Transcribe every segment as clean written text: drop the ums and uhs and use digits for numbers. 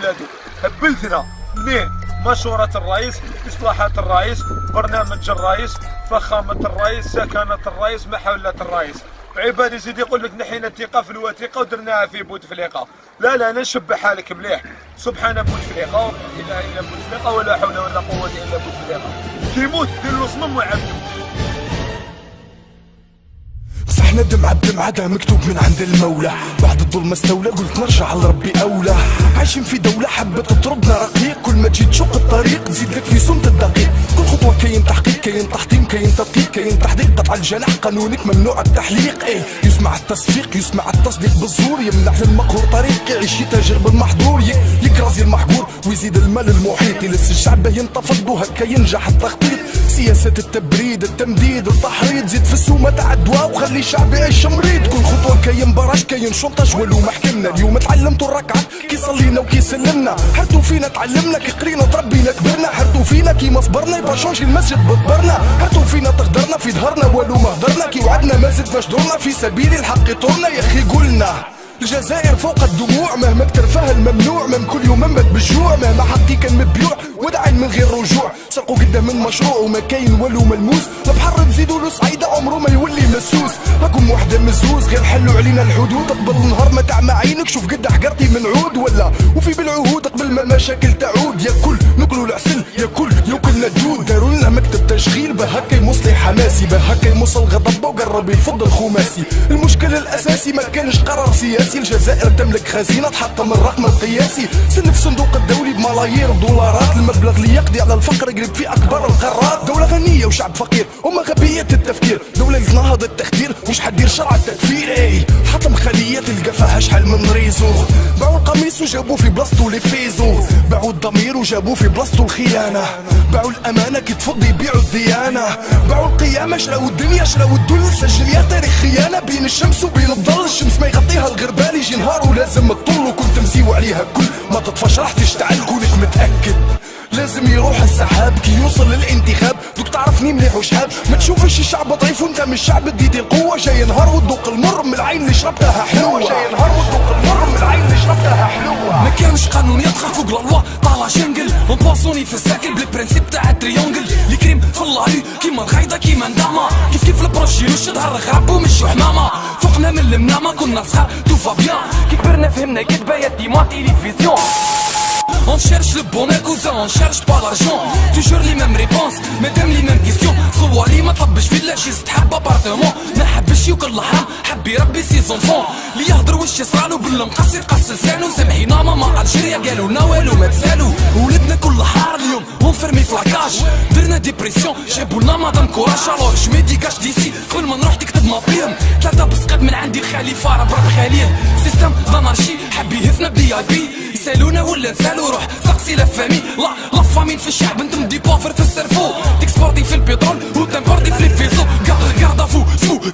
ولادو. هبلتنا منين مشورة الرئيس، إصلاحات الرئيس، برنامج الرئيس، فخامة الرئيس، سكنة الرئيس، محاولة الرئيس. عباد يزيد يقول لك نحينا الثقة في الوثيقة ودرناها في بوتفليقة. لا لا، انا نشبه حالك مليح. سبحان بوتفليقة، لا اله الا بوتفليقة، ولا حول ولا قوة الا بوتفليقة. كيموت دير له صنم وعبده. صح ندم عبد معدا مكتوب من عند المولى، بعد الظلم استولى قلت نرجع لربي اولى. عايشين في دولة حبت تطردنا رقيق، كل ما تجي تشق الطريق تزيد لك في سمت الدقيق. كل خطوة كاين تحقيق، كاين تحطيم، كاين تدقيق، كاين تحديق. قطع الجناح قانونك ممنوع التحليق. ايه يسمع التصفيق، يسمع التصديق بالزور، يمنع للمقهور طريق، يعيش يتاجر بالمحظور، يكرازي المحقور ويزيد المال المحيط، يلس الشعب ينتفض وهكا ينجح التخطيط. سياسة التبريد، التمديد، التحريض، زيد في السومة تاع الدواء وخلي الشعب يعيش مريض. كل خطوة كاين براش، كاين شنطة ولو محكمنا. اليوم تعلمتوا الركعة كي صلينا وكي سلمنا، حرتوا فينا تعلمنا كي قرينا وتربينا كبرنا، حرتوا فينا كي ما صبرنا يبقى شونجي المسجد بضبرنا، حرتوا فينا تقدرنا في ظهرنا والو ما هدرنا، كي وعدنا ما زدناش دورنا في سبيل الحق طورنا. يا اخي قلنا الجزائر فوق الدموع، مهما تكرفها الممنوع، من كل يوم مات بالجوع، مهما حقي كان مبيوع ودعين من غير رجوع. سرقوا قدام من مشروع وما كاين والو ملموس، البحر نزيدوا له صعيده عمره ما يولي مسوس. راكم وحده مزوز غير حلوا علينا الحدود، قبل النهار ما تعمى عينك شوف قد حقرتي من عود ولا وفي بالعهود، قبل ما المشاكل تعود. يا كل ناكلوا العسل، يا كل ياكلنا الدود. داروا لنا مكتب تشغيل بهكا يمصلي حماسي، بهكا يمص الغضب وقرب يفض الخماسي. المشكل الاساسي ما كانش قرار سياسي، الجزائر تملك خزينه تحطم الرقم القياسي، سلف صندوق الدولي بملايير الدولارات، المبلغ اللي يقضي على الفقر يقلب في اكبر القارات. دوله غنيه وشعب فقير وما غبيه التفكير، دوله اللي تنهض التخدير وش حدير شرع التكفير. اي حطم خليه تلقى فيها شحال من ريزو، باعوا القميص وجابوا في بلاصتو لي فيزو، باعوا الضمير وجابوا في بلاصتو الخيانه، باعوا الامانه كي تفض يبيعوا الديانه، باعوا القيامه شراو الدنيا شراو الدل. سجل يا تاريخ خيانه بين الشمس وبين الظل، الشمس ما يغطيها الغربال يجي نهار ولازم تطل، وكنت مسيو عليها كل ما تطفش راح تشتعل. كونك متاكد لازم يروح السحاب كي يوصل للانتخاب، دوك تعرفني مليح وشحاب. ما تشوفش الشعب ضعيف وانت من الشعب اديتي القوه، جاي نهار وتذوق المر من العين اللي شربتها حلوه، جاي نهار وتذوق المر من العين اللي شربتها حلوه. ما كانش قانون يدخل فوق لا لوا طالع جنجل، ونباصوني في الساكل بالبرانسيب تاع التريونجل، اللي كريم في اللاري كيما الغايضه كيما ندامه، كيف البروجي وش ظهر غراب ومشو حمامه. فوقنا من المنامه كنا صغار تو فا بيان، كي كبرنا فهمنا كدبايه ديما تيليفزيون. On cherche le bonheur cousin, on cherche pas l'argent. Toujours les mêmes réponses, madame les mêmes questions. صوالي ما طبش فيلا شي تحب ابارتمون، ما حبش يوكل حرام حب يربي سي زونفون. اللي يهضر واش يصرالو بالله مقص يقص لسانو. سامحينا ماما الجيريا قالوا لنا والو ما تسالو، ولدنا كل حار اليوم ونفرمي في لاكاج، درنا ديبرسيون جابوا لنا مدام كوراج. الوغ جو ميديكاش ديسي قبل ما نروح تكتب مابيم، ثلاثه بسقط من عندي الخليفه راه برا خليل. سيستم دانارشي حب يهفنا بي اي بي، يسالونا ولا نسالو روح سقسي لا فامي. لا فامين في الشعب انت مدي بافر في السيرفو، تكسبورتي في البترول وتنبردي في الفيزو. كاردا فو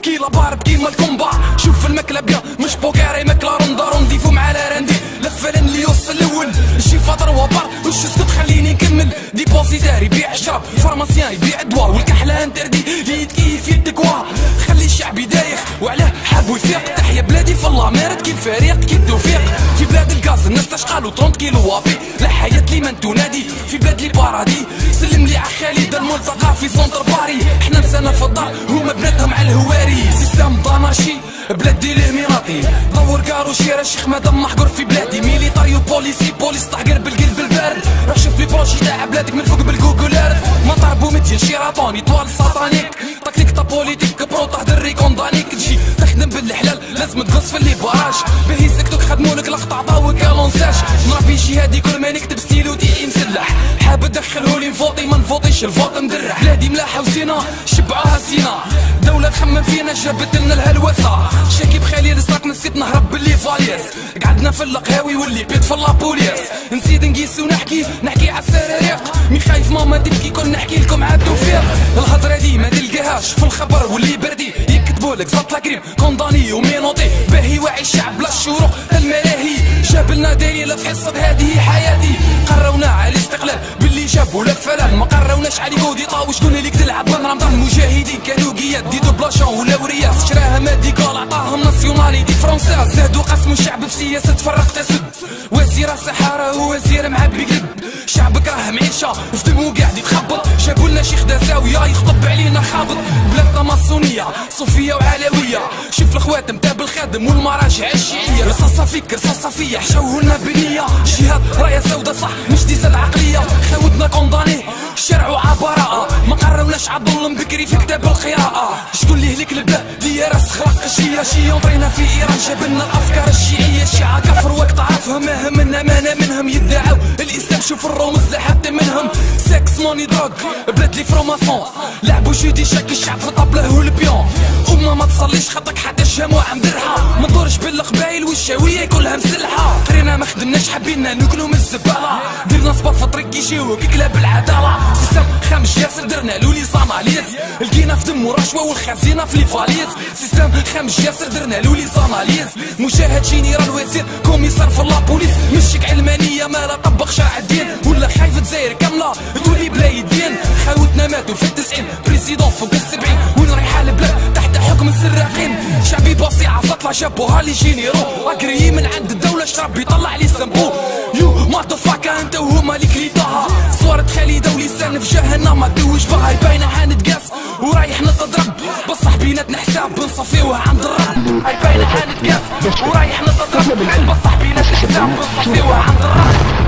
كي لا بارب كيما الكومبا، شوف الماكله بيان مش بوكاري ماكله روندا رونديفو مع لا راندي. لفلان اللي يوصل الاول شي فاطر وبار وش اسكت خليني نكمل. ديبوزيتار يبيع الشراب، فارماسيان يبيع دواء، والكحله انتردي يتكيف يدكوا. خلي الشعب يدايخ وعلاه حاب ويفيق. تحيا بلادي في الله مارد كي الفريق كي التوفيق. في بلاد الغاز الناس تشقالو 30 كيلو وافي، لا حياة لمن تنادي في بلاد لي بارادي. سلم لي عخالد الملتقى في سونتر باري، احنا نسانا في الدار هما بناتهم على الهواري. سيستم داناشي بلادي الاميراتي، دور كارو شيرا شيخ مادام محقور في بلادي. ميليتاري وبوليسي بوليس تحقر بالقلب البارد، روح شوف لي بروجي تاع بلادك من فوق بالجوجل ايرث. مطار بومدين شيراتون ايطوال ساتانيك، تكتيك تا بوليتيك برو تهدر ريكوندانيك. تجي تخدم بالحلال لازم تقص في اللي باراج، باهي سكتوك خدمولك لقطع عطاوك الونساج. نربي جهادي كل ما نكتب ستيلو دي مسلح، حاب ادخلهولي نفوطي ما نفوطيش الفوط مدرح. بلادي ملاحه وزينه شبعوها زينه، دولة تخمم فينا جابت لنا الهلوسه. شاكي بخليل سراك نسيت نهرب باللي فالياس، قعدنا في القهاوي واللي بيت في لابوليس. نزيد نقيس ونحكي على السراريق، مي خايف ماما تبكي كل نحكي لكم عاد توفيق. الهضره دي ما تلقاهاش في الخبر واللي بردي، يكتبولك زط لاكريم كونداني ومينوطي. باهي واعي الشعب بلا الشروق الملاهي، جاب لنا دليل في حصه هذه حياتي. قرونا على الاستقلال باللي جابوا لك فلان، ما قروناش على كوديطا وشكون اللي تلعب من رمضان. المجاهدين كانوا قياد ديدو بلاشون ولا ورياس، شراها ماديكال عطاهم ناسيونال ناسيوناليتي فرونسيز زادوا قسموا الشعب بسياسة تفرق تسد. وزير الصحارى ووزير معبي قلب، شعبك راه معيشة في دمو قاعد يتخبط. جابوا لنا شيخ دزاوية يخطب علينا خابط، بلادنا ماسونية صوفية وعلوية. شوف الخواتم تاب الخادم والمراجع الشيعية، رصاصة فيك رصاصة فيا حشوه لنا بنية. جهاد راية سودة صح مش دي زاد عقلية، خاوتنا كونداني الشرع وعبراءة. ما قروناش عالظلم بكري في كتاب القراءة. شكون اللي هلك البلاد دي راس خلق الشيعة؟ شي ينطرينا في ايران جابلنا الافكار الشيعية. الشيعة كفر وقت تعرفهم ما همنا مانا منهم، يدعوا الاسلام شوف الرمز لحد منهم. سكس موني دروغ بلاد لي فروماسون، لعبوا جودي شكل الشعب في طبله والبيون. وما ما تصليش خطك حتى الجاموع عم درحة، ما ندورش بالقبايل والشاوية كلها مسلحة. قرينا ما خدمناش حبينا ناكلو من الزبالة، درنا صبر في طريق يجيوك كلاب العدالة. سيستم خامش ياسر درنا له لي زاناليز، لقينا في دمو رشوة والخزينة في لي فاليز. سيستم خامش ياسر درنا له لي زاناليز، مشاهد جينيرال وزير كوميسار في لابوليس. مشيك علمانية ما لا طبق شرع الدين، ولا خايف تزاير كاملة تولي بلا يدين. خاوتنا ماتوا في 90 بريزيدون فوق 70، وين رايحة البلاد تحت حكم السراقين. شعبي بصيعة سطلة جابوها لي جينيرو، اقري من عند الدولة شرب يطلع لي سمبو. يو ماتفاكا انت وهما اللي كليتاها، صورة خالدة ولسان في جهنم ما دوش بها. باينة حنتقاس ورايح نتضرب، بصح بيناتنا حساب بنصفيوها عند الرب. باينة حنتقاس ورايح نتضرب، بصح بيناتنا حساب بنصفيوها عند الرب.